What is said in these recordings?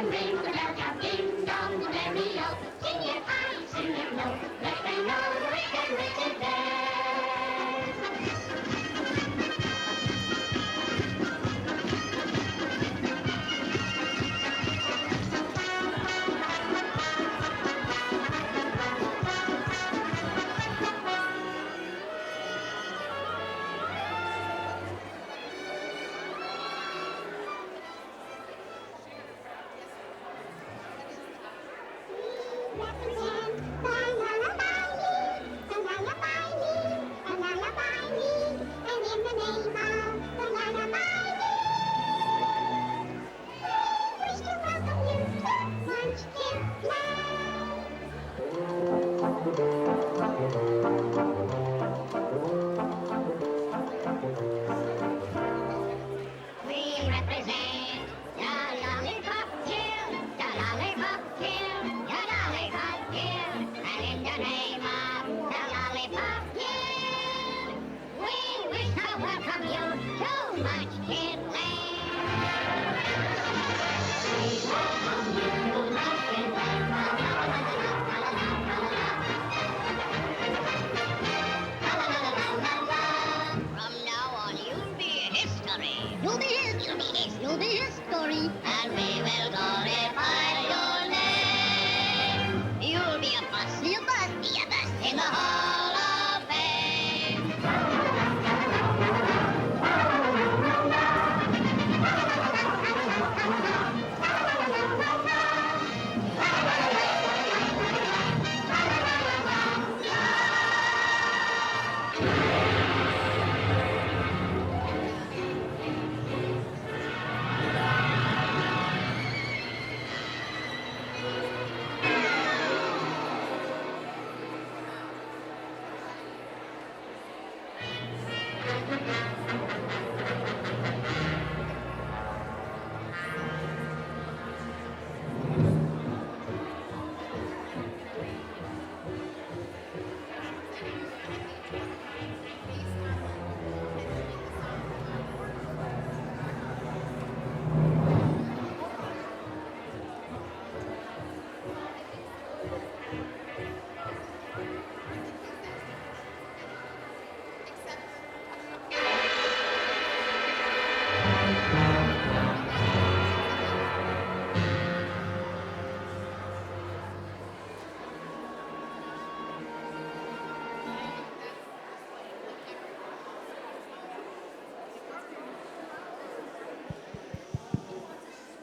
and ring the bell, now ding dong the merry-o. Sing it high, sing it low, let them know the rich and rich is there.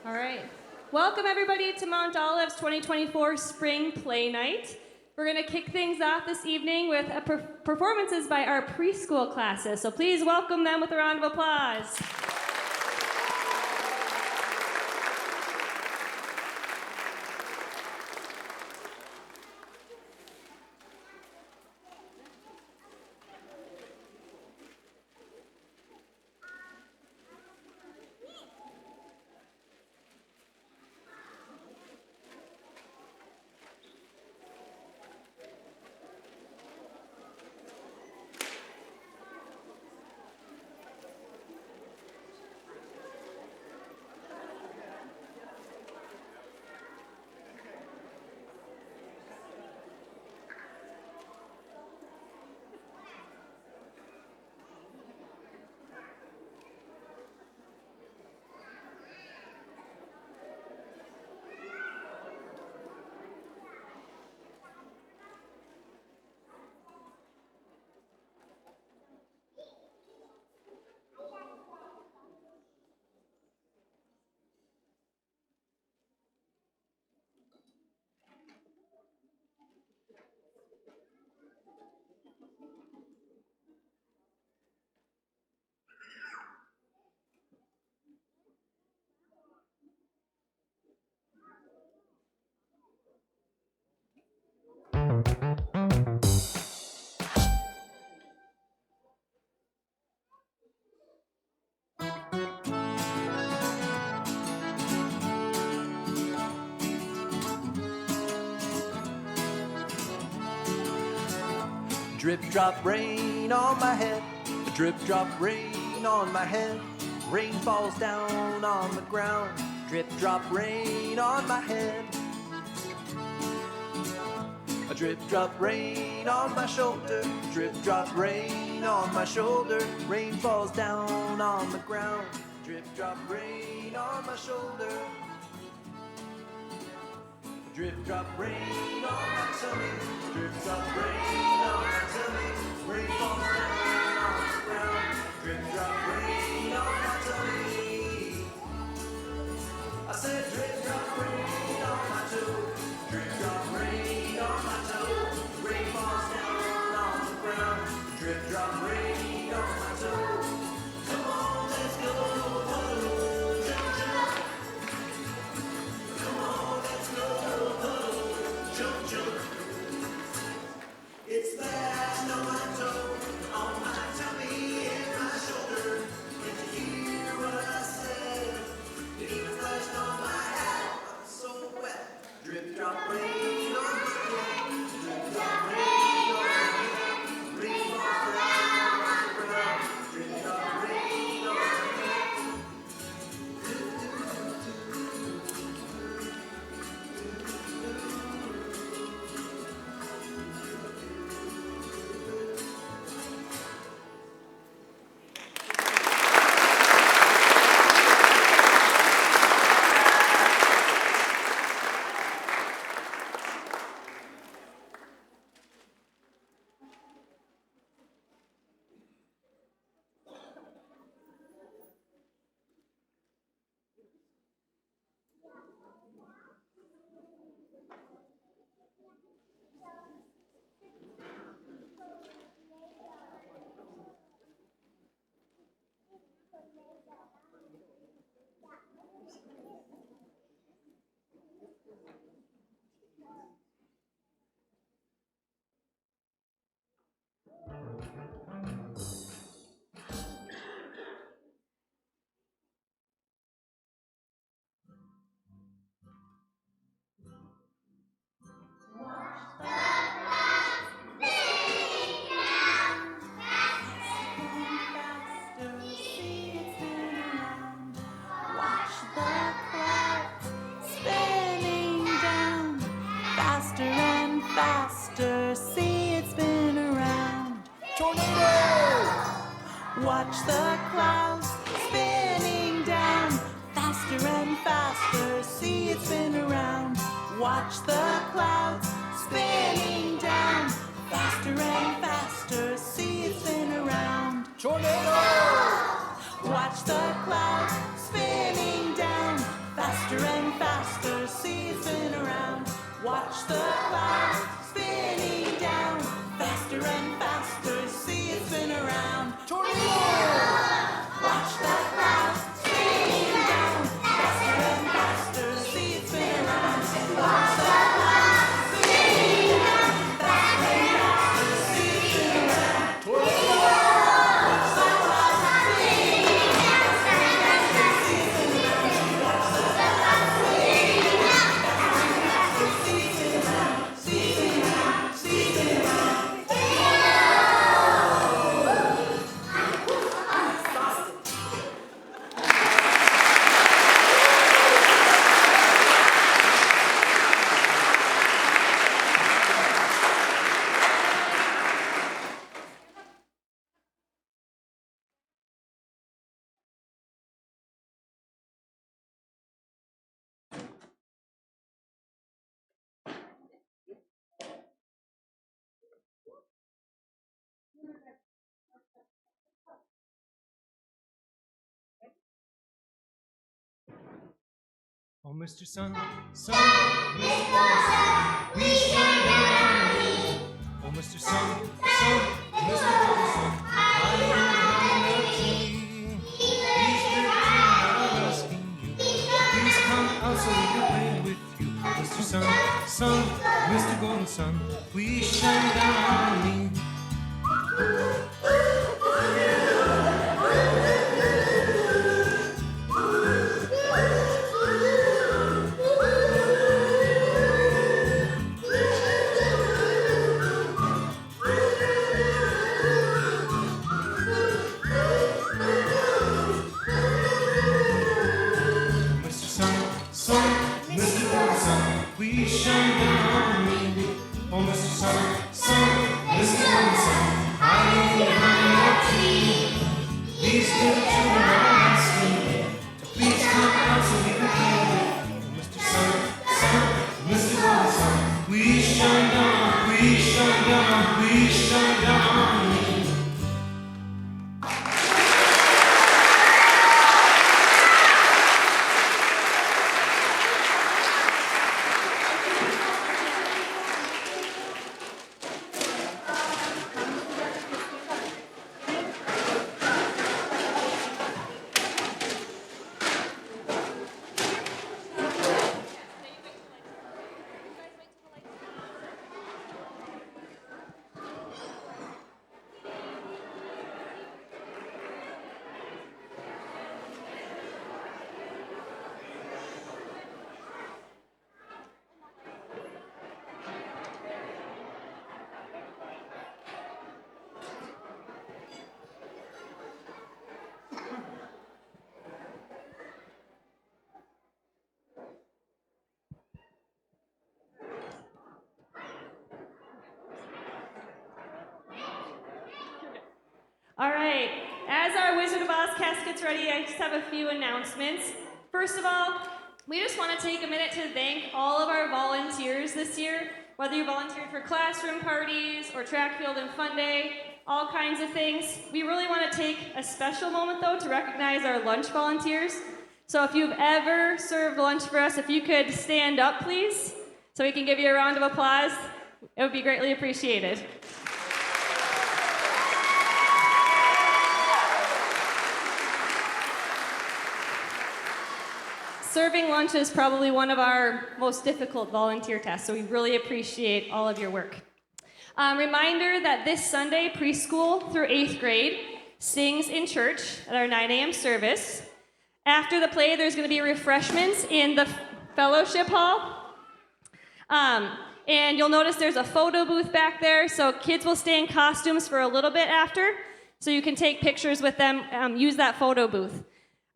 All right. Welcome, everybody, to Mount Olive's 2024 Spring Play Night. We're going to kick things off this evening with performances by our preschool classes. So please welcome them with a round of applause. Drip drop rain on my head, drip drop rain on my head. Rain falls down on the ground, Drip drop rain on my head. A drip drop rain on my shoulder. Drip drop rain on my shoulder. Rain falls down on the ground. Drip drop rain on my shoulder. Drip drop rain on my tummy. Drip drop rain on my tummy. Rain falls down on the ground. Drip drop rain on my tummy. I said drip drop rain on my toe. Drip drop rain on my toe. Rain falls down on the ground. Drip drop rain on my toe. Come on, let's go. Huddle, jump, jump. Come on, let's go. Huddle, jump, jump. It's that on my toe, on my tummy and my shoulder. Did you hear what I said? It even flashed on my hat. I'm so wet. Drip drop rain on my head. Drip drop rain on my head. Rain falls down on the ground. Drip drop rain on my head. Watch the clouds spinning down, faster and faster, see it spin around. Watch the clouds spinning down, faster and faster, see it spin around. Tornado! Watch the clouds spinning down, faster and faster, see it spin around. Watch the clouds spinning down, faster and faster, see it spin around. Watch the clouds spinning down, faster and faster, see it spin around. Watch the clouds spinning down, faster and faster, see it spin around. Watch the clouds spinning down, faster and faster, see it spin around. Watch the clouds spinning down, faster and faster, see it spin around. See it spin around, see it spin around. Oh, Mr. Sun, Sun, Mr. Sun, we shine down on you. Oh, Mr. Sun, Sun, Mr. Sun, I know the key. Please do I'm asking you. Please come out so we can play with you. Mr. Sun, Sun, Mr. Golden Sun, please shine down on me. Mr. Sun, Mr. Sun, hiding behind a tree. These little children are asking to please come out so we can play. Oh, Mr. Sun, Mr. Sun, we shine down, we shine down, we shine down on you. All right, as our Wizard of Oz cast gets ready, I just have a few announcements. First of all, we just want to take a minute to thank all of our volunteers this year, whether you volunteered for classroom parties or track field and fun day, all kinds of things. We really want to take a special moment, though, to recognize our lunch volunteers. So if you've ever served lunch for us, if you could stand up, please, so we can give you a round of applause, it would be greatly appreciated. Serving lunch is probably one of our most difficult volunteer tasks, so we really appreciate all of your work. Reminder that this Sunday, preschool through 8th grade sings in church at our 9 a.m. service. After the play, there's going to be refreshments in the fellowship hall. And you'll notice there's a photo booth back there, so kids will stay in costumes for a little bit after, so you can take pictures with them, use that photo booth.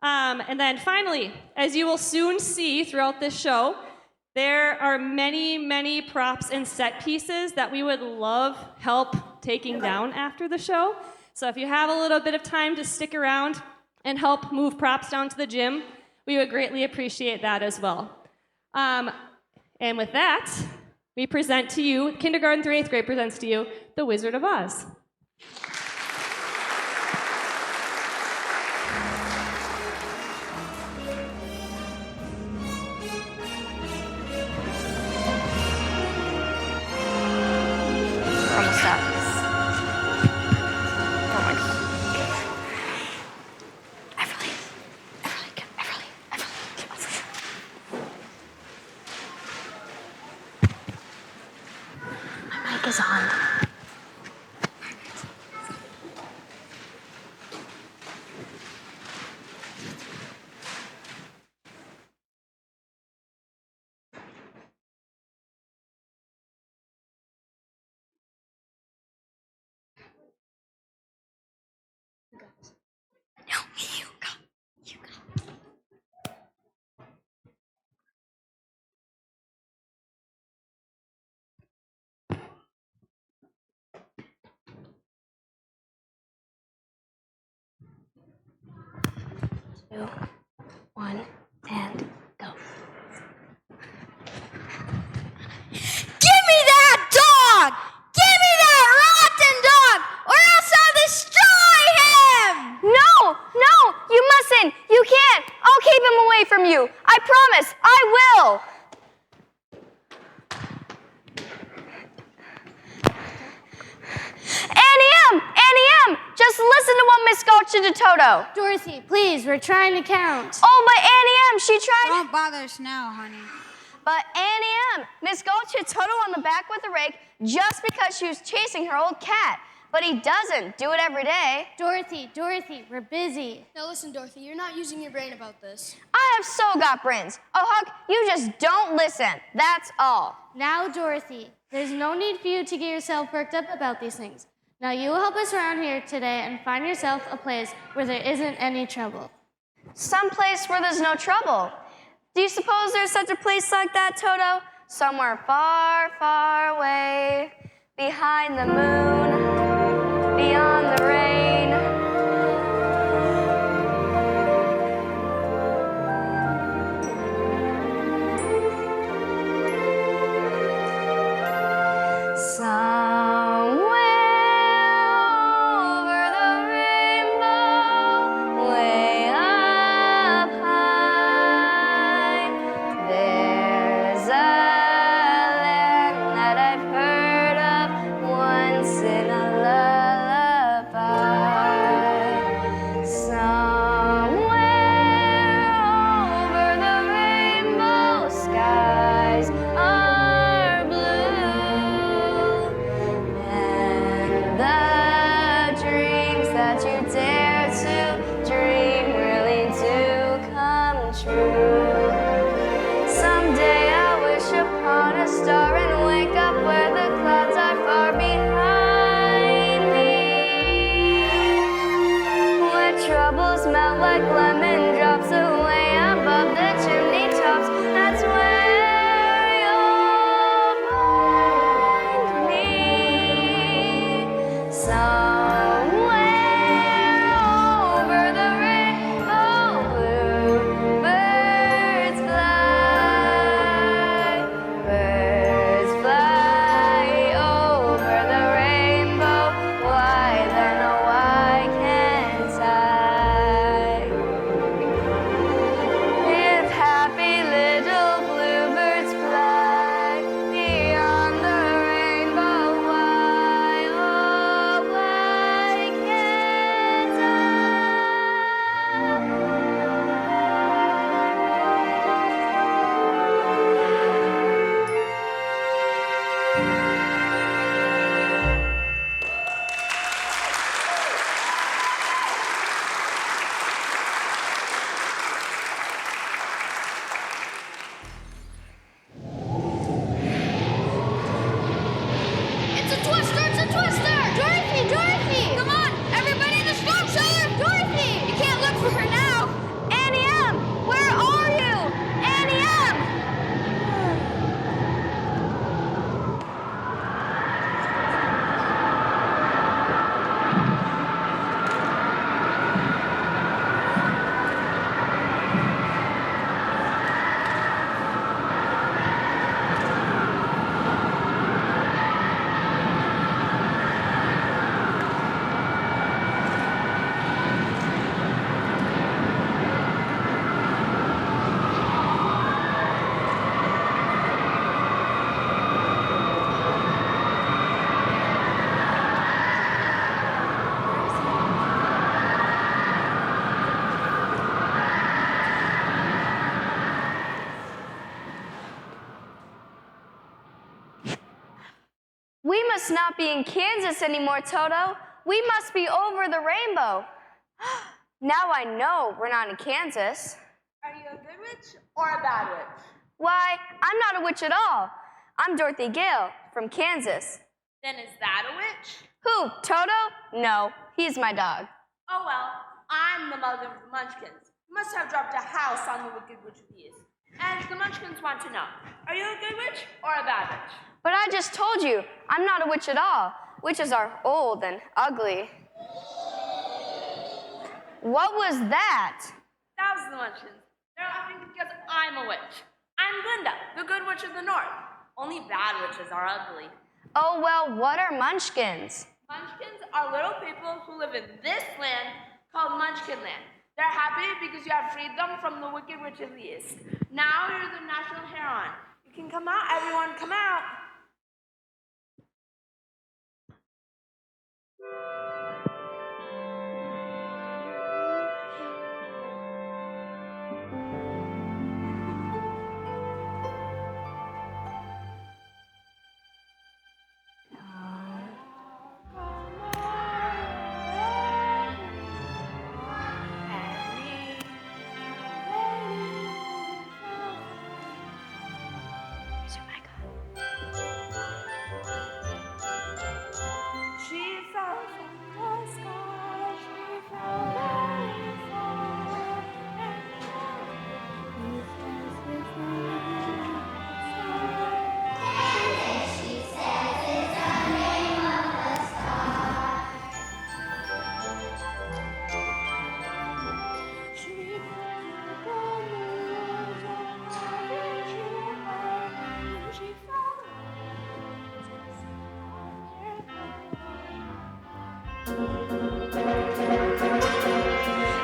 And then finally, as you will soon see throughout this show, there are many, many props and set pieces that we would love help taking down after the show. So if you have a little bit of time to stick around and help move props down to the gym, we would greatly appreciate that as well. And with that, we present to you, kindergarten through 8th grade presents to you, The Wizard of Oz. Is on. No, you go. You go. Two, one, and go. Give me that dog! Give me that rotten dog, or else I'll destroy him! No, you mustn't. You can't. I'll keep him away from you. I promise. I will. Annie M! Just listen to what Miss Gotcha did Toto. Dorothy, please, we're trying to count. Oh, but Annie M, she tried. Don't bother us now, honey. But Annie M, Miss Gotcha hit Toto on the back with a rake just because she was chasing her old cat. But he doesn't do it every day. Dorothy, we're busy. Now listen, Dorothy, you're not using your brain about this. I have so got brains. Oh, Huck, you just don't listen. That's all. Now, Dorothy, there's no need for you to get yourself worked up about these things. Now, you will help us around here today and find yourself a place where there isn't any trouble. Some place where there's no trouble. Do you suppose there's such a place like that, Toto? Somewhere far, far away. behind the moon, beyond the rain. Somewhere over the rainbow, way up high, there's a land that I've heard of once in a lullaby. Somewhere over the rainbow, skies are blue, and the dreams that you dare to dream really do come true. Someday I'll wish upon a star and wake up where the clouds are far behind me, where troubles melt like lemon drops away above the chimney tops. That's where you'll find me. Somewhere over the rainbow, bluebirds fly. Birds fly over the rainbow. Why then, oh, why can't I? If happy little bluebirds fly beyond the rainbow, why, oh, why can't I? It's a twister! It's a twister! Dorothy! Dorothy! Come on! Everybody in the storm cellar! Dorothy! You can't look for her now! Annie M, where are you? Annie M! We must not be in Kansas anymore, Toto. We must be over the rainbow. Now I know we're not in Kansas. Are you a good witch or a bad witch? Why, I'm not a witch at all. I'm Dorothy Gale from Kansas. Then is that a witch? Who, Toto? No, he's my dog. Oh well, I'm the mother of the Munchkins. You must have dropped a house on the Wicked Witch of the East. And the Munchkins want to know, are you a good witch or a bad witch? But I just told you, I'm not a witch at all. Witches are old and ugly. What was that? That was the Munchkins. They're laughing because I'm a witch. I'm Glinda, the good witch of the north. Only bad witches are ugly. Oh, well, what are munchkins? Munchkins are little people who live in this land called Munchkinland. They're happy because you have freed them from the Wicked Witch of the East. Now you're the national heron. You can come out, everyone, come out. She fell from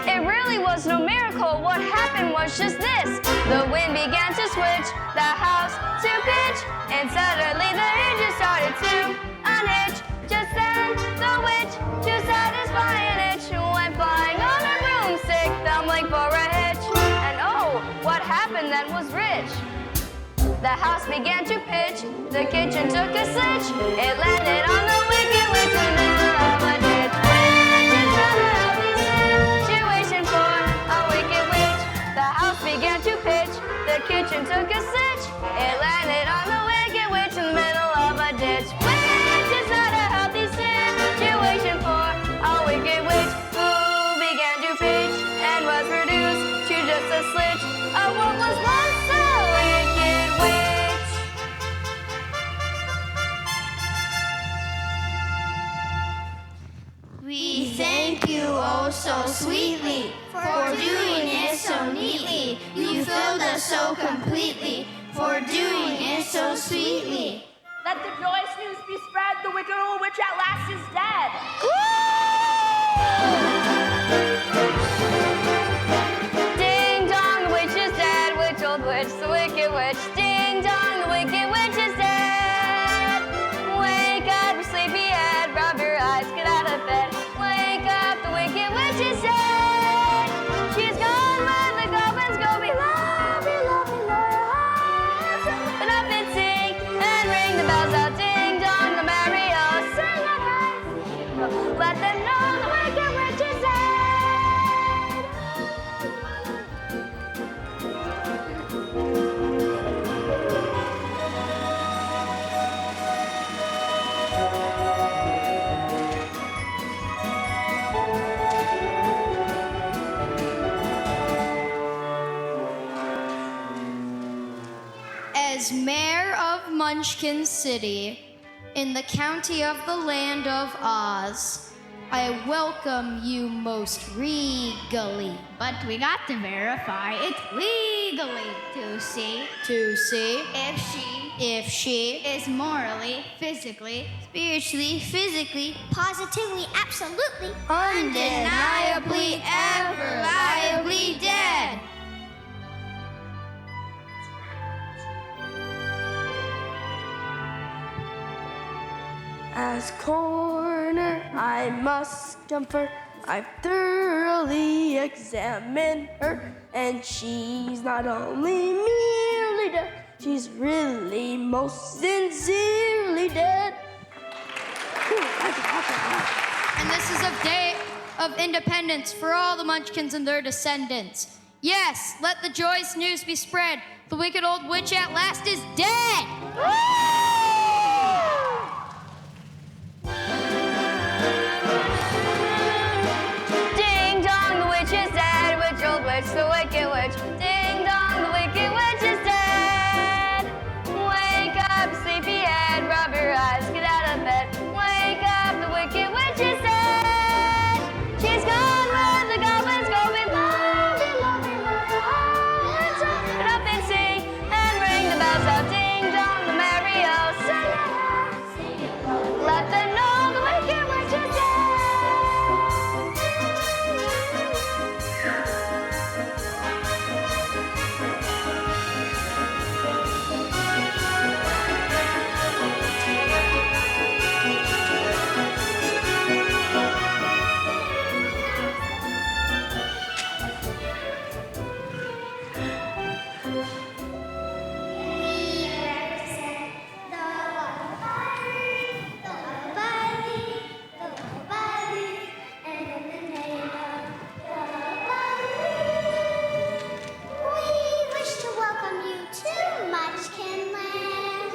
It really was no miracle. What happened was just this. The wind began to switch, the house to pitch, and suddenly the hinges started to unhitch. Just then, the witch, to satisfy an itch, went flying on her broomstick, tumbling for a hitch. And oh, what happened then was rich. The house began to pitch, the kitchen took a switch, it landed on the wicked witch in the middle of a ditch. Witch is not a healthy situation for a wicked witch. The house began to pitch, the kitchen took a switch, it landed on the wicked witch in the middle of a ditch. Witch is not a healthy situation for a wicked witch who began to pitch and was reduced to just a slitch of what was once a wicked witch. We thank you oh so sweetly for doing it so neatly. You filled us so completely for doing it so sweetly. Let the joyous news be spread, the wicked old witch at last is dead. Ding dong, the witch is dead. Witch, old witch, the wicked witch. Ding dong, the wicked witch is dead. Wake up, you sleepyhead. Rub your eyes, get out of bed. Wake up, the wicked witch is dead. She's gone where the goblins go below, below, below your heart. But up and sing and ring the bells out. Ding dong, the merry-o. Sing and ring. Let them know the wicked witch is dead. As mayor of Munchkin City, in the county of the land of Oz, I welcome you most regally. But we got to verify it legally to see if she is morally, physically, spiritually, physically, Positively, absolutely. undeniably, everliably dead. As coroner, I must confer. I've thoroughly examined her, and she's not only merely dead, she's really most sincerely dead. And this is a day of independence for all the Munchkins and their descendants. Yes, let the joyous news be spread. The wicked old witch at last is dead. Ding dong, the witch is dead. Witch, old witch, the wicked witch. Ding dong, the wicked witch is dead. Wake up, sleepyhead. Rub your eyes, get out of bed. Wake up, the wicked witch is dead. She's gone where the goblins go below, below, below your heart. Get up and sing and ring the bells out. Ding dong, the merry-o. Sing it out. Let them know the wicked witch is dead. We wish to welcome you to Munchkinland.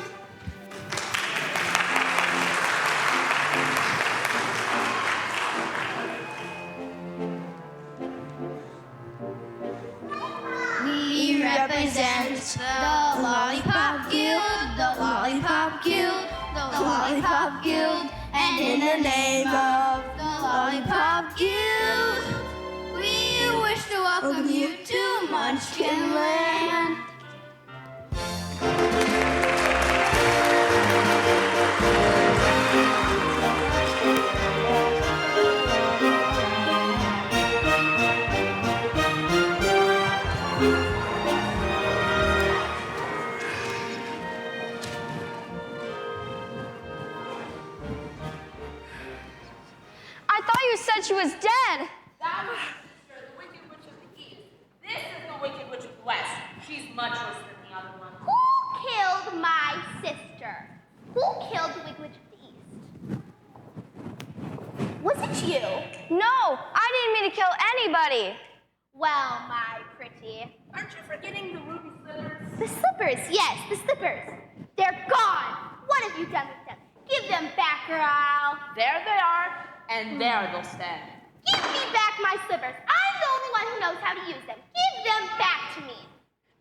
We represent the Lollipop Guild, the Lollipop Guild, the Lollipop Guild, and in the name of the Lollipop Guild, we wish to welcome you to Munchkinland. thought she was dead. That was my sister, the Wicked Witch of the East. This is the Wicked Witch of the West. She's much worse than the other one. Who killed my sister? Who killed the Wicked Witch of the East? Was it you? No, I didn't mean to kill anybody. Well, my pretty. Aren't you forgetting the ruby slippers? The slippers, yes, the slippers. They're gone. What have you done with them? Give them back, girl. There they are, and there they'll stay. Give me back my slippers. I'm the only one who knows how to use them. Give them back to me.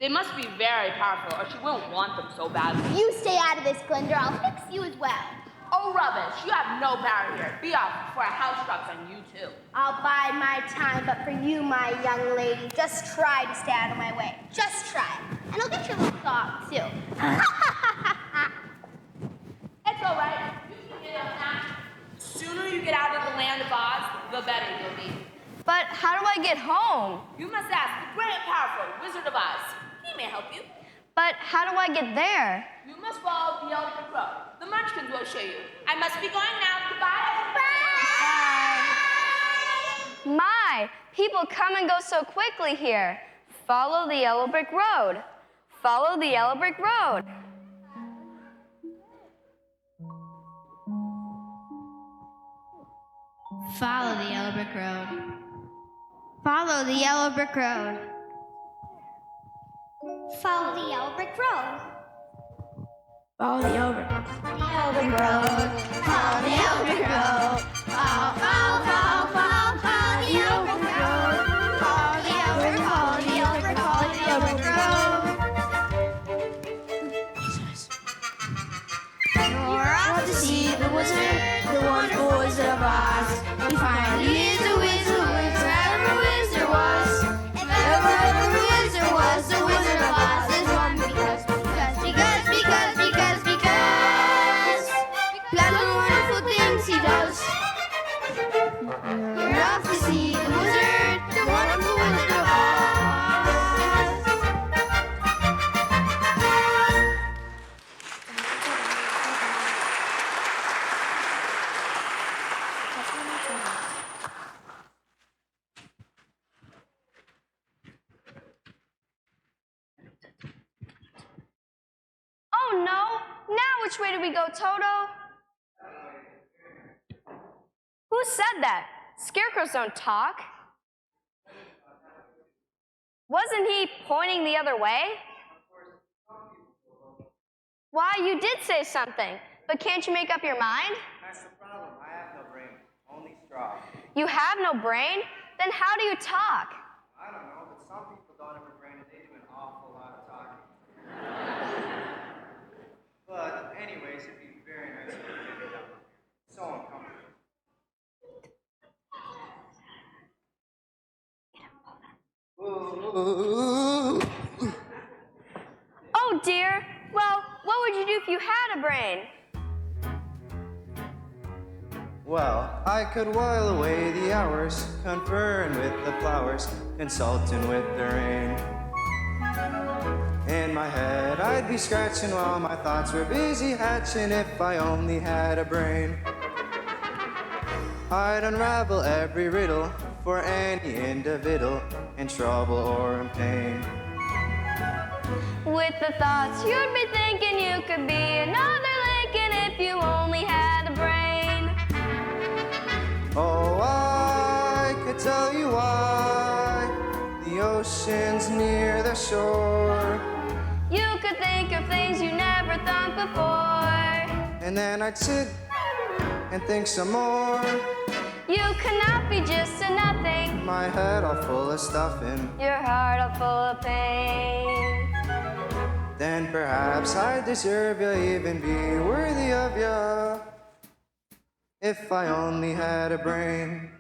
They must be very powerful, or she won't want them so badly. You stay out of this, Glinda. I'll fix you as well. Oh, rubbish. You have no power here. Be off before a house drops on you, too. I'll bide my time, but for you, my young lady, just try to stay out of my way. Just try. And I'll get your little dog, too. It's all right. You can get up now. The sooner you get out of the land of Oz, the better you'll be. But how do I get home? You must ask the great and powerful Wizard of Oz. He may help you. But how do I get there? You must follow the Yellow Brick Road. The Munchkins will show you. I must be going now. Goodbye. My, people come and go so quickly here. Follow the yellow brick road. Follow the yellow brick road. Follow the yellow brick road. Follow the yellow brick road. Follow the yellow brick road. Follow the yellow brick road. Yellow brick road. Follow the yellow brick road. Follow the yellow brick road. Follow the yellow brick, follow the yellow brick, follow the yellow brick road. You're off to see the wizard, the wonderful Wizard of Oz. He finally is the wizard, wherever a wizard was. If ever a wizard was, the Wizard of Oz is one because of the wonderful things he does. You're off to see the wizard, the wonderful Wizard of Oz. Oh no! Now which way do we go, Toto? Who said that? Scarecrows don't talk. Wasn't he pointing the other way? Why, you did say something, but can't you make up your mind? That's the problem. I have no brain, only straw. You have no brain? Then how do you talk? I don't know, but some people don't have a brain and they do an awful lot of talking. But anyways, it'd be very nice if you could get it up. So uncomfortable. Oh dear. Well, what would you do if you had a brain? Well, I could while away the hours, conferring with the flowers, consulting with the rain. In my head, I'd be scratching while my thoughts were busy hatching if I only had a brain. I'd unravel every riddle for any individual in trouble or in pain. With the thoughts you'd be thinking you could be another Lincoln if you only had a brain. Oh, I could tell you why the ocean's near the shore. You could think of things you never thought before. And then I'd sit and think some more. You cannot be just a nothing. My head all full of stuffing. Your heart all full of pain. Then perhaps I deserve you, even be worthy of you, if I only had a brain.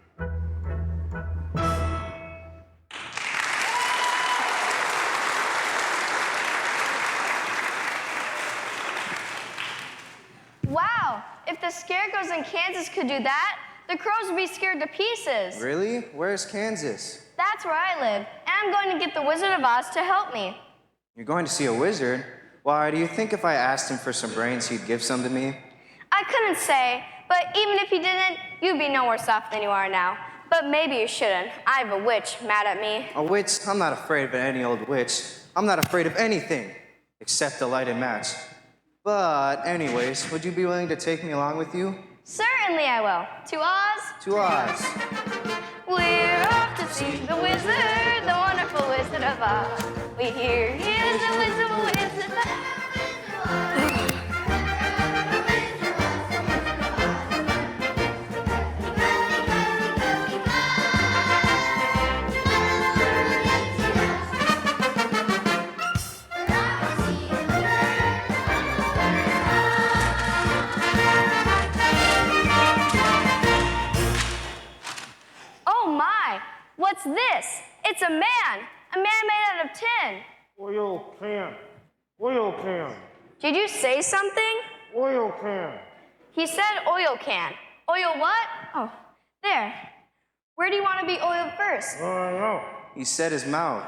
Wow, if the scarecrows in Kansas could do that, the crows would be scared to pieces. Really? Where's Kansas? That's where I live, and I'm going to get the Wizard of Oz to help me. You're going to see a wizard? Why, do you think if I asked him for some brains, he'd give some to me? I couldn't say, but even if you didn't, you'd be no worse off than you are now. But maybe you shouldn't. I have a witch mad at me. A witch? I'm not afraid of any old witch. I'm not afraid of anything except a lighted match. But anyways, would you be willing to take me along with you? Certainly I will. To Oz? To Oz. We're off to see the wizard, the wonderful Wizard of Oz. We hear he is the wizard of Oz. Oh my! What's this? It's a man made out of tin. Oil can. Oil can. Did you say something? Oil can. He said oil can. Oil what? Oh, there. Where do you want to be oiled first? No. He said his mouth.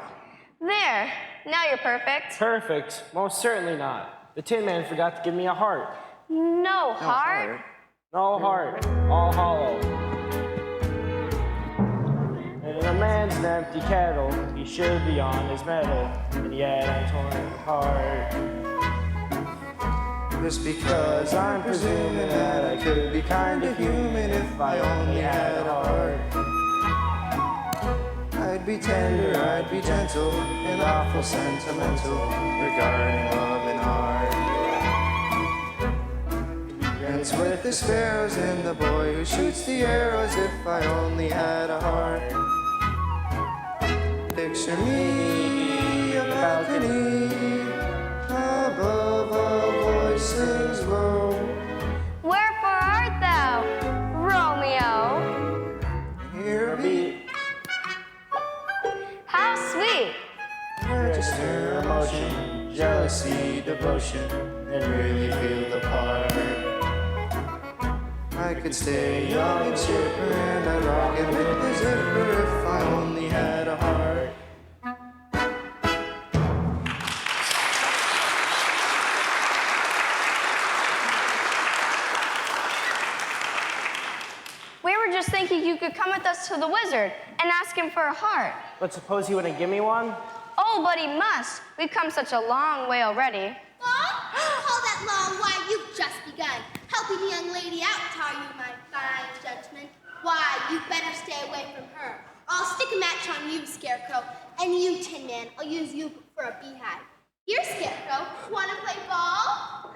There. Now you're perfect. Perfect. Most certainly not. The Tin Man forgot to give me a heart. No heart? No heart. All hollow. And a man's an empty kettle. He should be on his mettle. And yet I'm torn apart. Just because I'm presuming that I could be kind of human if I only had a heart. I'd be tender, I'd be gentle, and awful sentimental regarding love and art. Dance with the sparrows and the boy who shoots the arrows if I only had a heart. Picture me a balcony above a voice sings low. Wherefore art thou, Romeo? Hear me. How sweet. Register emotion, jealousy, devotion, and really feel the part. I could stay young and chipper, and I'd rock it with the zipper if I only had a heart. We were just thinking you could come with us to the wizard and ask him for a heart. But suppose he wouldn't give me one? Oh, but he must. We've come such a long way already. Long? Call that long? Why, you've just begun. Helping the young lady out, are you, my fine gentleman? Why, you'd better stay away from her. I'll stick a match on you, Scarecrow. And you, Tin Man, I'll use you for a beehive. Here, Scarecrow, wanna play ball?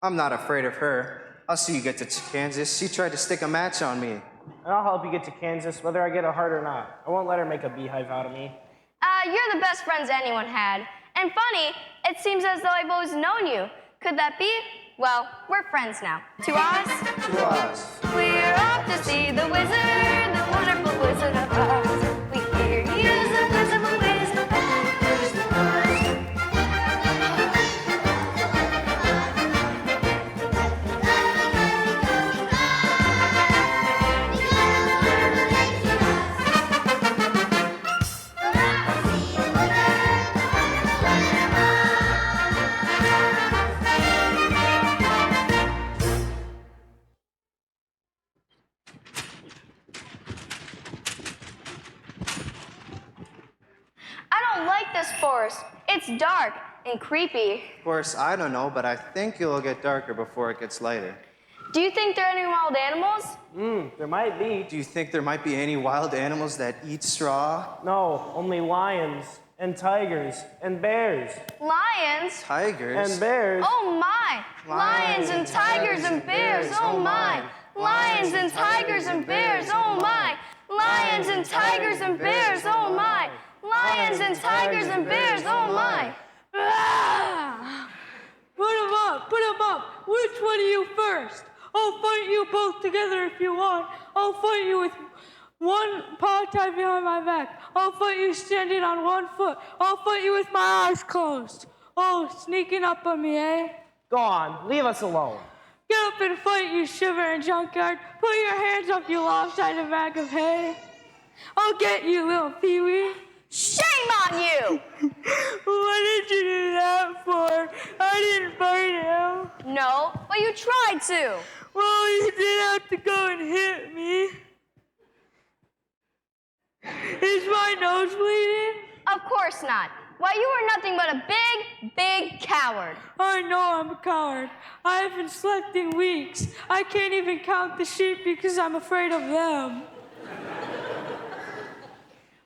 I'm not afraid of her. I'll see you get to Kansas. She tried to stick a match on me. And I'll help you get to Kansas, whether I get a heart or not. I won't let her make a beehive out of me. You're the best friends anyone had. And funny, it seems as though I've always known you. Could that be? Well, we're friends now. To Oz? To Oz. We're off to see the wizard, the wonderful Wizard of Oz. We hear he is the Wizard of Oz. I don't like this forest. It's dark and creepy. Of course, I don't know, but I think it'll get darker before it gets lighter. Do you think there are any wild animals? There might be. Do you think there might be any wild animals that eat straw? No, only lions and tigers and bears. Lions? Tigers? And bears. Oh my! Lions and tigers and bears, oh my! Lions and tigers and bears, oh my! Lions and tigers and bears, oh my! Lions and tigers and bears, oh my! Ah! Put 'em up, put 'em up. Which one of you first? I'll fight you both together if you want. I'll fight you with one paw tied behind my back. I'll fight you standing on one foot. I'll fight you with my eyes closed. Oh, sneaking up on me, eh? Go on, leave us alone. Get up and fight, you shivering junkyard. Put your hands up, you lopsided bag of hay. I'll get you, little peewee. Shame on you! What did you do that for? I didn't fight him. No, but you tried to. Well, you did have to go and hit me. course not. Why, you are nothing but a big coward. I know I'm a coward. I haven't slept in weeks. I can't even count the sheep because I'm afraid of them.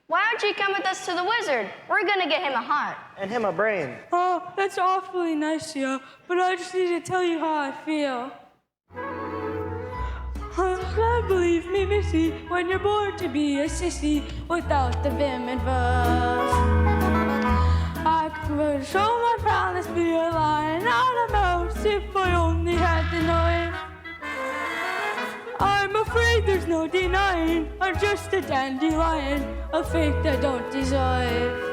Why don't you come with us to the wizard? We're gonna get him a heart. And him a brain. Oh, that's awfully nice of you, but I just need to tell you how I feel. Believe me, missy, when you're born to be a sissy without the vim and fuss. I could show my proudness, be a lion, not a mouse, if I only had the knife. I'm afraid there's no denying, I'm just a dandelion, a fate I don't deserve.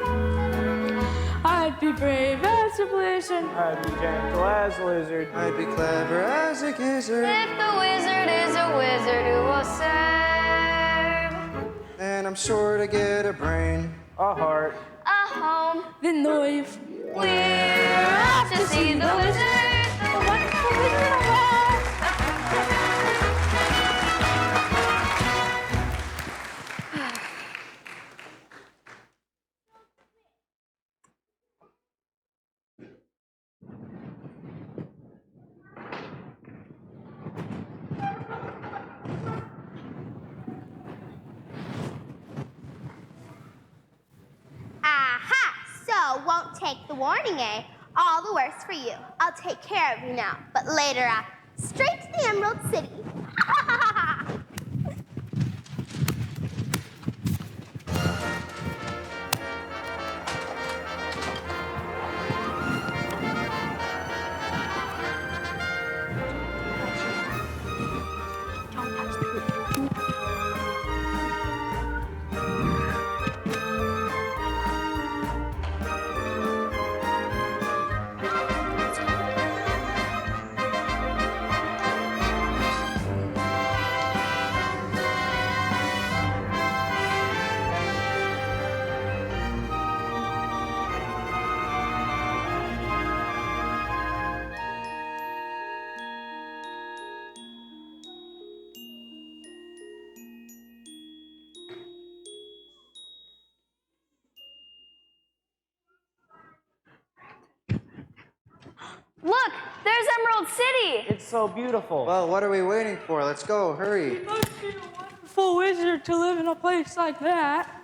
I'd be brave as a blizzard. I'd be gentle as a lizard. I'd be clever as a gizzard. If the wizard is a wizard who will serve, And I'm sure to get a brain. A heart. a home, The knife. we're off to see the wizard. The wonderful Wizard of Oz. Aha! So, won't take the warning, eh? All the worse for you. I'll take care of you now, but later on. Straight to the Emerald City. Look, there's Emerald City. It's so beautiful. Well, what are we waiting for? Let's go, hurry. You must be a wonderful wizard to live in a place like that.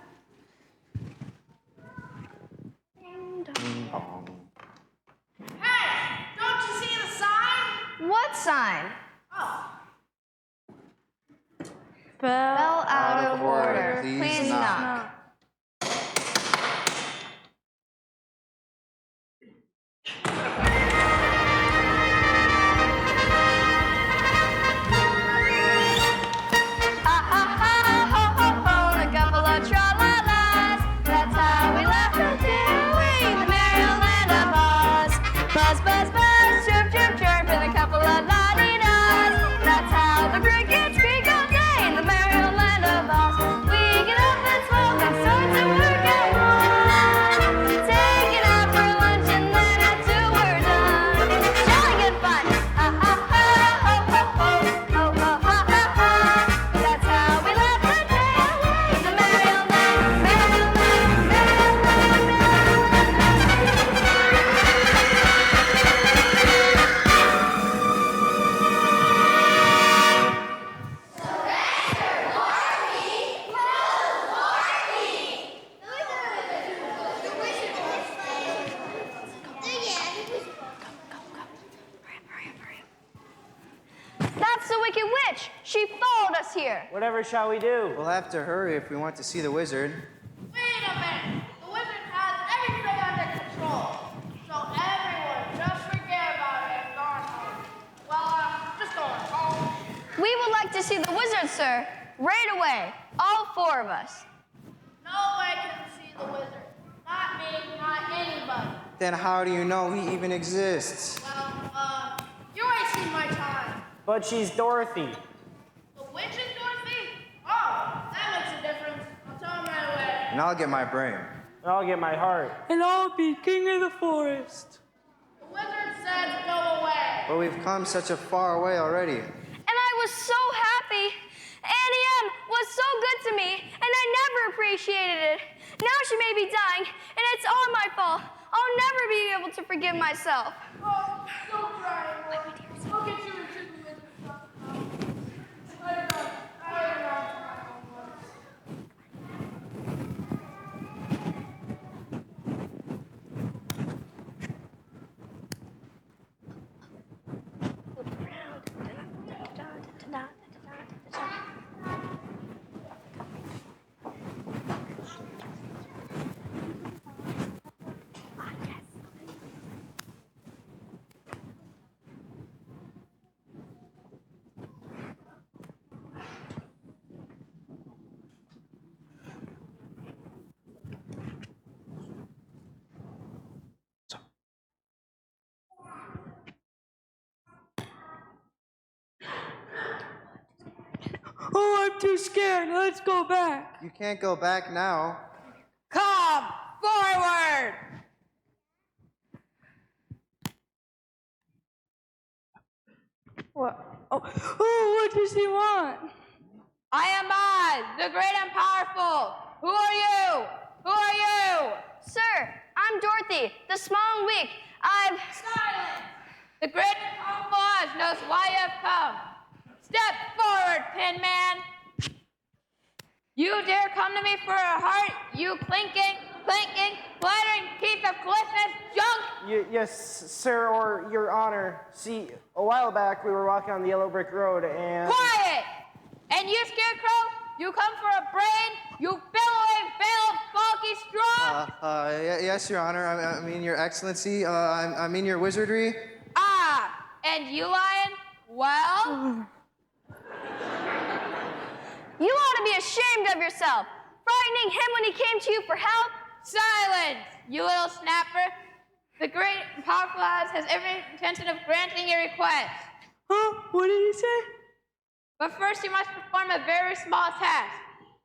Hey, don't you see the sign? What sign? Oh, Bell out of order. order. Please knock. A couple of tra-la-las. That's how we laugh and do the merry old land of Oz. Buzz, buzz, buzz, chirp, chirp, chirp, and a couple of la-di-das. That's how the crickets speak all day in the merry old land of Oz. We get up and smoke and start to work at one. Take it out for lunch and then after we're done. Jolly good fun. Ha ha ha, ho ho ho, ho ho ha ha ha. That's how we laugh the day away in the merry old land, merry old land, merry old land, merry old land. That's the Wicked Witch. She followed us here. Whatever shall we do? We'll have to hurry if we want to see the wizard. wait a minute. The wizard has everything under control. So everyone just forget about it and go on home. Well, just go on home. We would like to see the wizard, sir. Right away. All four of us. No one can see the wizard. Not me, not anybody. Then how do you know he even exists? Well, you're wasting my time. But she's Dorothy. The witch is Dorothy? Oh, that makes a difference. I'll tell him right away. And I'll get my brain. And I'll get my heart. And I'll be king of the forest. The wizard said go away. But we've come such a far way already. And I was so happy. Annie M was so good to me, and I never appreciated it. Now she may be dying, and it's all my fault. I'll never be able to forgive myself. Oh, don't cry anymore. I'll get you into the wizard's shop now. I don't know my own words. Oh, I'm too scared. Let's go back. You can't go back now. Come forward. What? Oh, what does he want? I am Oz, the great and powerful. Who are you? Who are you? Sir, I'm Dorothy, the small and weak. Silence! The great and powerful Oz knows why you have come. Step forward, Pin Man. You dare come to me for a heart, you clinking, clattering piece of glithless junk? Yes, sir, or your honor. See, a while back we were walking on the yellow brick road and... Quiet! And you, Scarecrow, you come for a brain, you billowing bale of bulky straw? Yes, Your Honor. I mean, Your Excellency. I mean, Your Wizardry. Ah, and you, Lion? Well? You ought to be ashamed of yourself, frightening him when he came to you for help. Silence, you little snapper. The great and powerful Oz has every intention of granting your request. Huh? What did he say? But first you must perform a very small task.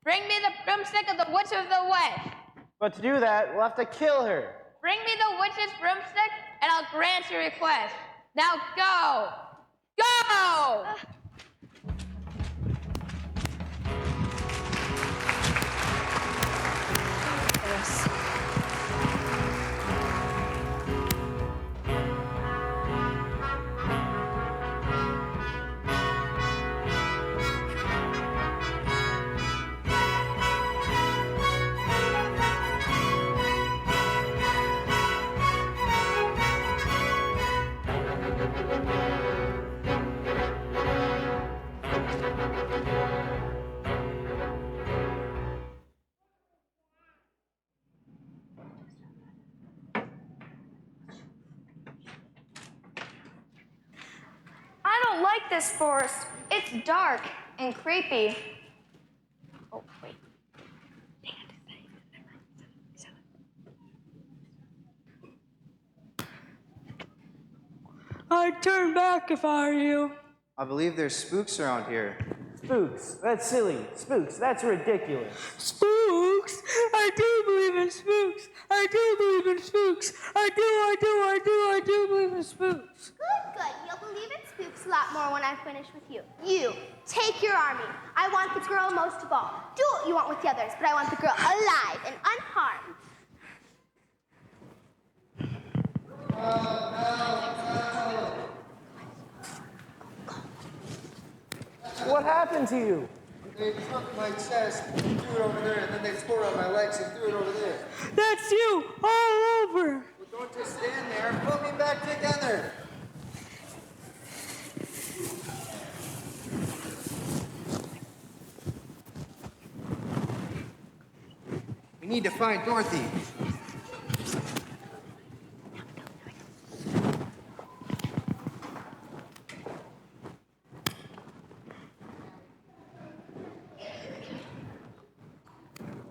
Bring me the broomstick of the Witch of the West. But to do that, we'll have to kill her. Bring me the witch's broomstick, and I'll grant your request. Now go! Go! I don't like this forest. It's dark and creepy. Oh, wait. I'd turn back if I were you. I believe there's spooks around here. Spooks, that's silly. Spooks, that's ridiculous. Spooks? I do believe in spooks. I do believe in spooks. I do believe in spooks. Good. You'll believe in spooks a lot more when I finish with you. You, take your army. I want the girl most of all. Do what you want with the others, but I want the girl alive and unharmed. What happened to you? They took my chest, threw it over there, and then they tore out my legs and threw it over there. That's you, all over. Well, don't just stand there. Put me back together. We need to find Dorothy.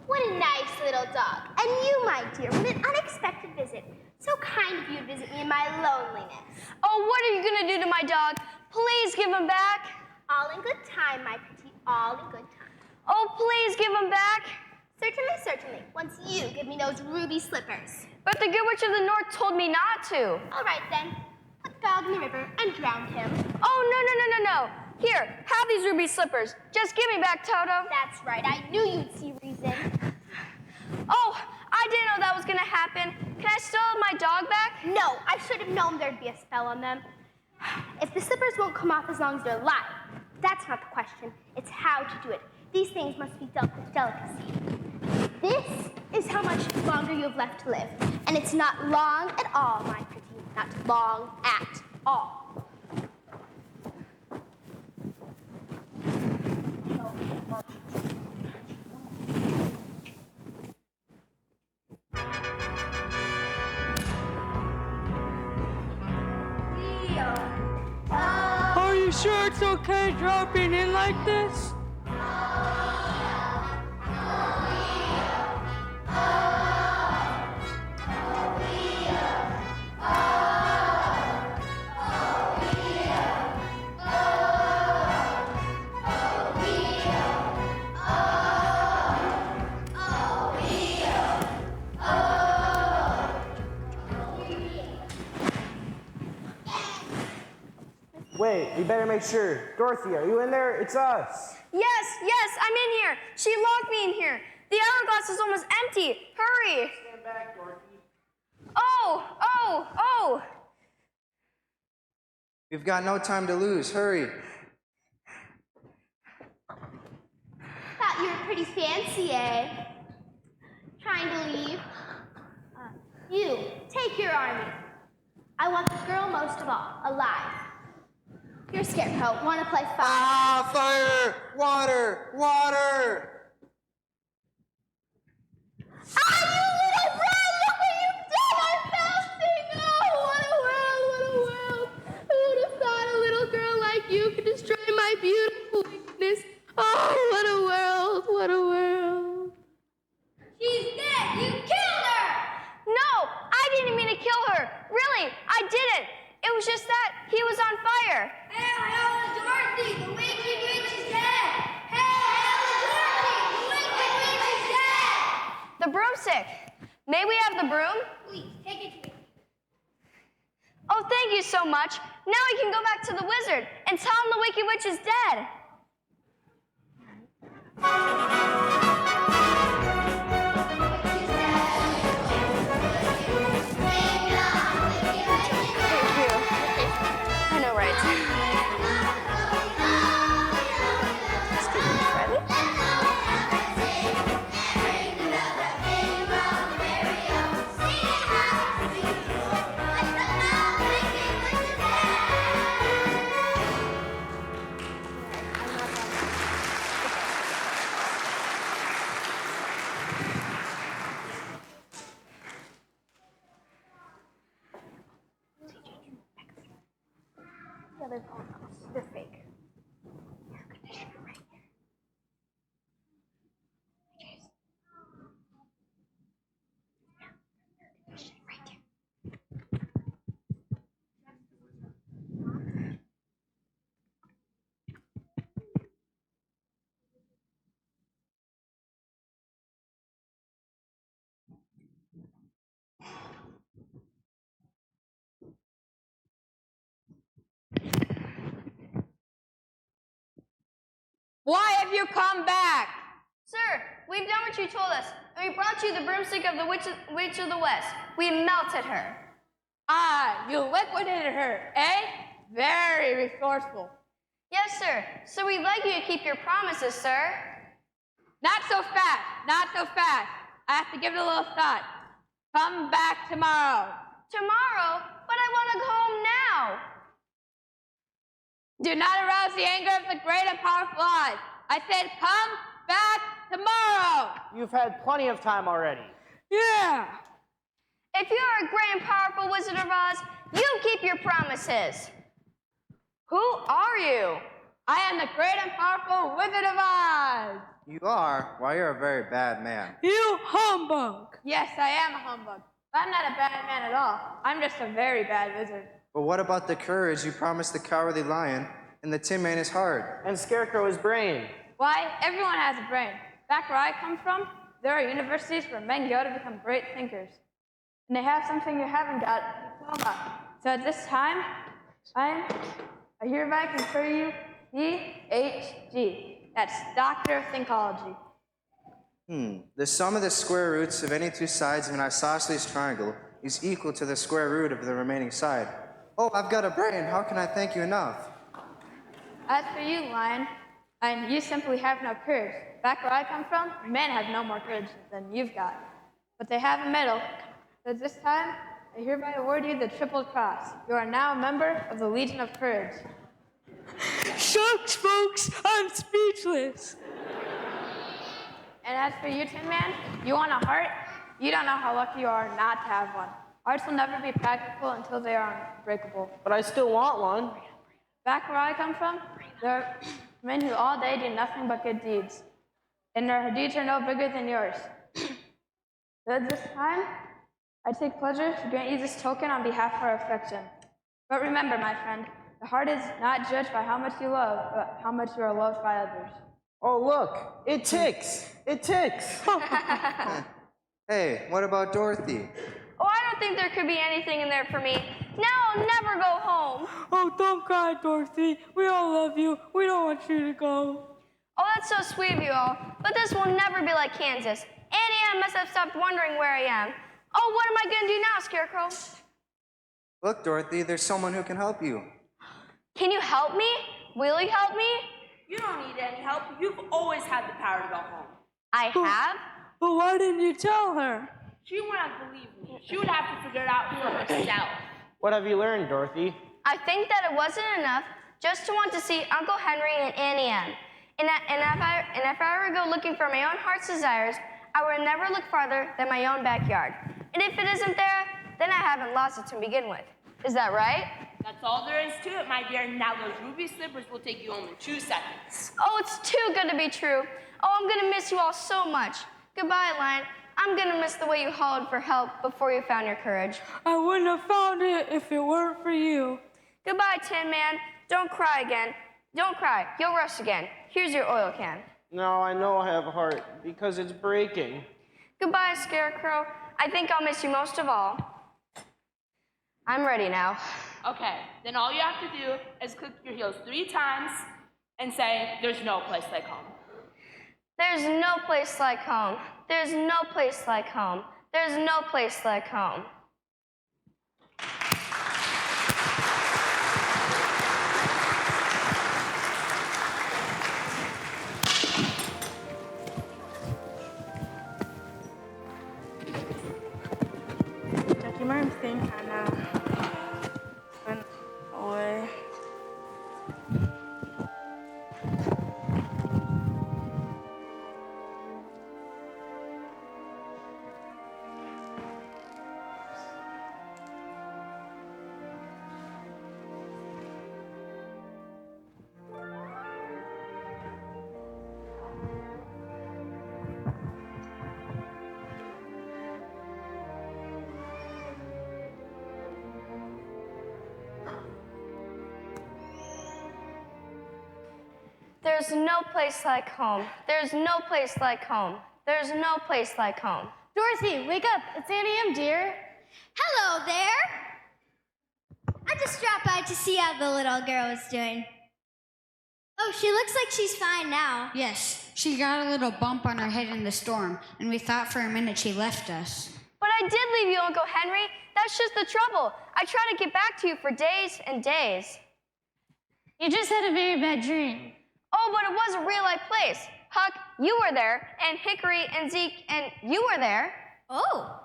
What a nice little dog. And you, my dear, what an unexpected visit. So kind of you to visit me in my loneliness. Oh, what are you gonna do to my dog? Please give him back. All in good time, my petite, all in good time. Oh, please give him back. Certainly, once you give me those ruby slippers. But the Good Witch of the North told me not to. All right, then. Put the dog in the river and drown him. Oh, no. Here, have these ruby slippers. Just give me back, Toto. That's right. I knew you'd see reason. Oh, I didn't know that was gonna happen. Can I still have my dog back? No, I should have known there'd be a spell on them. If the slippers won't come off as long as they're alive, that's not the question. It's how to do it. These things must be dealt with delicacy. This is how much longer you have left to live. And it's not long at all, my pretty. Not long at all. Are you sure it's okay dropping in like this? Wait, we better make sure. Dorothy, are you in there? It's us. Yes, I'm in here. She locked me in here. The hourglass is almost empty. Hurry. Stand back, Dorothy. Oh. We've got no time to lose. Hurry. Thought you were pretty fancy, eh? Trying to leave? You, take your army. I want the girl most of all, alive. You're Scarecrow. Want to play fire? Ah, fire! Water! Water! Ah, you little brat! Look what you've done! I'm fasting! Oh, what a world! What a world! Who would have thought a little girl like you could destroy my beautiful weakness? Oh, what a world! What a world! She's dead. You killed her. No, I didn't mean to kill her. Really, I didn't. It was just that he was on fire. Hail, Dorothy! The wicked witch is dead! Hail, Dorothy! The wicked witch is dead! The broomstick. May we have the broom? Please, take it to me. Oh, thank you so much. Now we can go back to the wizard and tell him the wicked witch is dead. I know, right? They're fake. Air conditioner right here. Air conditioner right there. Why have you come back? Sir, we've done what you told us, and we brought you the broomstick of the Witch of the West. We melted her. Ah, you liquidated her, eh? Very resourceful. Yes, sir. So we'd like you to keep your promises, sir. Not so fast, not so fast. I have to give it a little thought. Come back tomorrow. Tomorrow? But I want to go home now. Do not arouse the anger of the great and powerful Oz. I said come back tomorrow. You've had plenty of time already. Yeah. If you are a great and powerful Wizard of Oz, you keep your promises. Who are you? I am the great and powerful Wizard of Oz. You are? Why, you're a very bad man. You humbug. Yes, I am a humbug. But I'm not a bad man at all. I'm just a very bad wizard. But what about the courage you promised the Cowardly Lion and the Tin Man his heart? And Scarecrow his brain. Why, everyone has a brain. Back where I come from, there are universities where men go to become great thinkers. And they have something you haven't got, a diploma. So at this time, I hereby confer you PhD. That's Doctor of Thinkology. The sum of the square roots of any two sides of an isosceles triangle is equal to the square root of the remaining side. Oh, I've got a brain. How can I thank you enough? As for you, Lion, and you simply have no courage. Back where I come from, men have no more courage than you've got. But they have a medal. So this time, I hereby award you the Triple Cross. You are now a member of the Legion of Courage. Shucks, folks, I'm speechless. And as for you, Tin Man, you want a heart? You don't know how lucky you are not to have one. Hearts will never be practical until they are unbreakable. But I still want one. Back where I come from, there are men who all day do nothing but good deeds. And their deeds are no bigger than yours. So at this time, I take pleasure to grant you this token on behalf of our affection. But remember, my friend, the heart is not judged by how much you love, but how much you are loved by others. Oh, look, it ticks. It ticks. Hey, what about Dorothy? Oh, I don't think there could be anything in there for me. Now I'll never go home. Oh, don't cry, Dorothy. We all love you. We don't want you to go. Oh, that's so sweet of you all. But this will never be like Kansas. Annie Ann must have stopped wondering where I am. Oh, what am I going to do now, Scarecrow? Look, Dorothy, there's someone who can help you. Can you help me? Will you help me? You don't need any help. You've always had the power to go home. I have? But why didn't you tell her? She wouldn't believe me. She would have to figure it out for herself. What have you learned, Dorothy? I think that it wasn't enough just to want to see Uncle Henry and Annie Ann. And if I were to go looking for my own heart's desires, I would never look farther than my own backyard. And if it isn't there, then I haven't lost it to begin with. Is that right? That's all there is to it, my dear. Now those ruby slippers will take you home in 2 seconds. Oh, it's too good to be true. Oh, I'm gonna miss you all so much. Goodbye, Lion. I'm gonna miss the way you hollered for help before you found your courage. I wouldn't have found it if it weren't for you. Goodbye, Tin Man. Don't cry again. Don't cry. You'll rust again. Here's your oil can. No, I know I have a heart because it's breaking. Goodbye, Scarecrow. I think I'll miss you most of all. I'm ready now. Okay, then all you have to do is click your heels 3 times and say, there's no place like home. There's no place like home. There's no place like home. There's no place like home. Jackie Martin's thing kind of went away. There's no place like home. There's no place like home. There's no place like home. Dorothy, wake up. It's Annie M, dear. Hello there. I just dropped by to see how the little girl was doing. Oh, she looks like she's fine now. Yes, she got a little bump on her head in the storm, and we thought for a minute she left us. But I did leave you, Uncle Henry. That's just the trouble. I tried to get back to you for days and days. You just had a very bad dream. Oh, but it was a real-life place. Huck, you were there, and Hickory and Zeke, and you were there. Oh.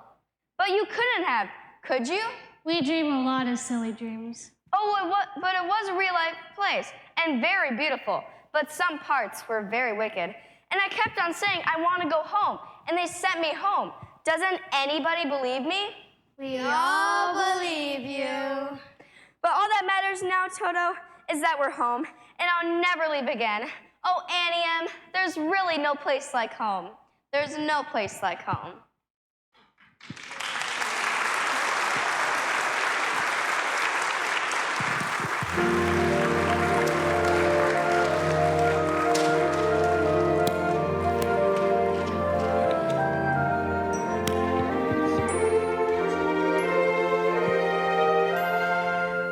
But you couldn't have, could you? We dream a lot of silly dreams. Oh, but it was a real-life place, and very beautiful. But some parts were very wicked. And I kept on saying, I want to go home, and they sent me home. Doesn't anybody believe me? We all believe you. But all that matters now, Toto, is that we're home, and I'll never leave again. Oh, Annie M, there's really no place like home. There's no place like home.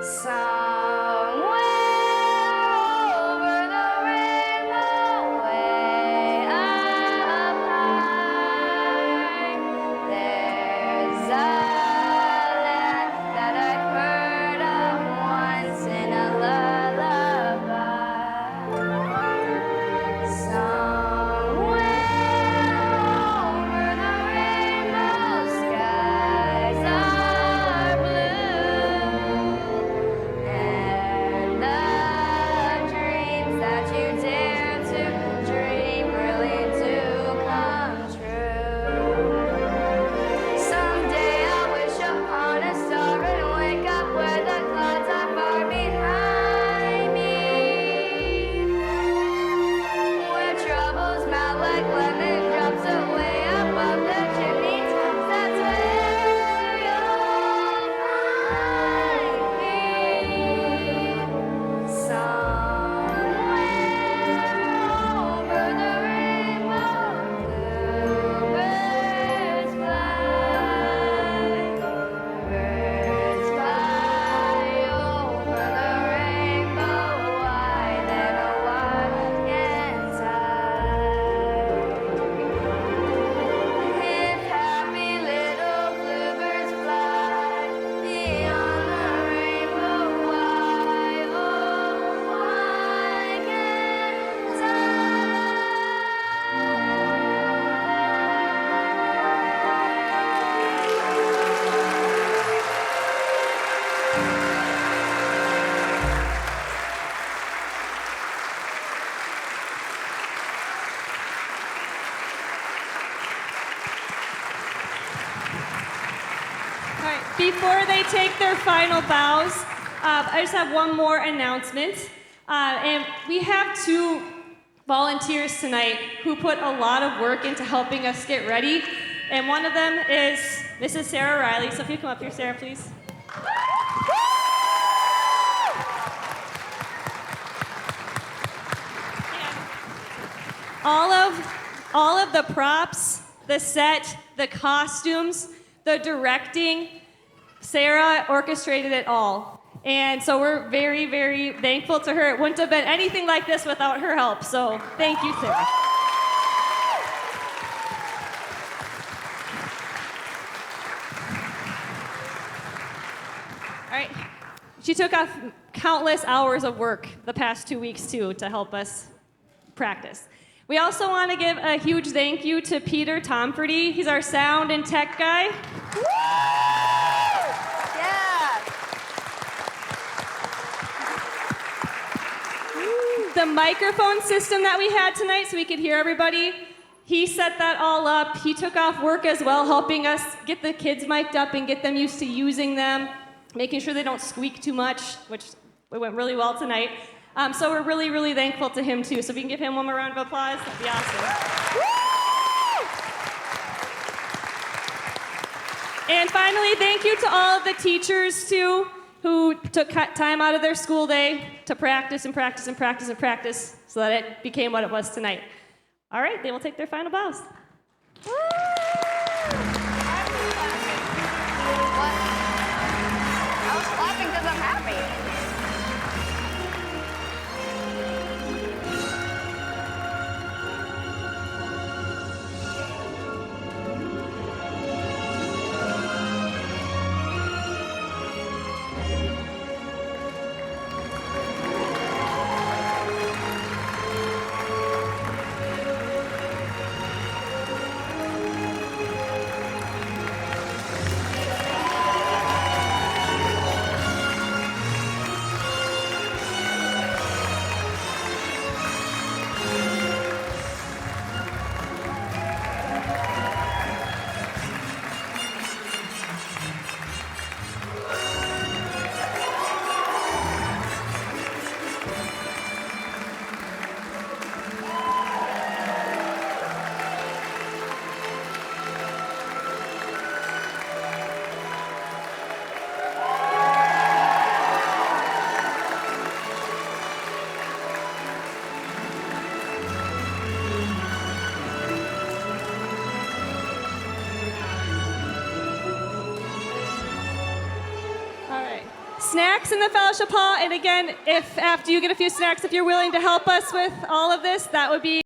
Somewhere over the rainbow, way up high. they take their final bows, I just have one more announcement. And we have 2 volunteers tonight who put a lot of work into helping us get ready. And one of them is Mrs. Sarah Riley. So if you come up here, Sarah, please. All of the props, the set, the costumes, the directing, Sarah orchestrated it all. And so we're very, very thankful to her. It wouldn't have been anything like this without her help. So thank you, Sarah. All right. She took off countless hours of work the past 2 weeks, too, to help us practice. We also want to give a huge thank you to Peter Tomforty. He's our sound and tech guy. Yeah. The microphone system that we had tonight so we could hear everybody, he set that all up. He took off work as well, helping us get the kids mic'd up and get them used to using them, making sure they don't squeak too much, which went really well tonight. So we're really, really thankful to him, too. So if we can give him one more round of applause, that'd be awesome. And finally, thank you to all of the teachers, too, who took time out of their school day to practice and practice and practice and practice so that it became what it was tonight. All right, they will take their final bows. I was clapping because I'm happy. Snacks in the fellowship hall, and again, if after you get a few snacks, if you're willing to help us with all of this, that would be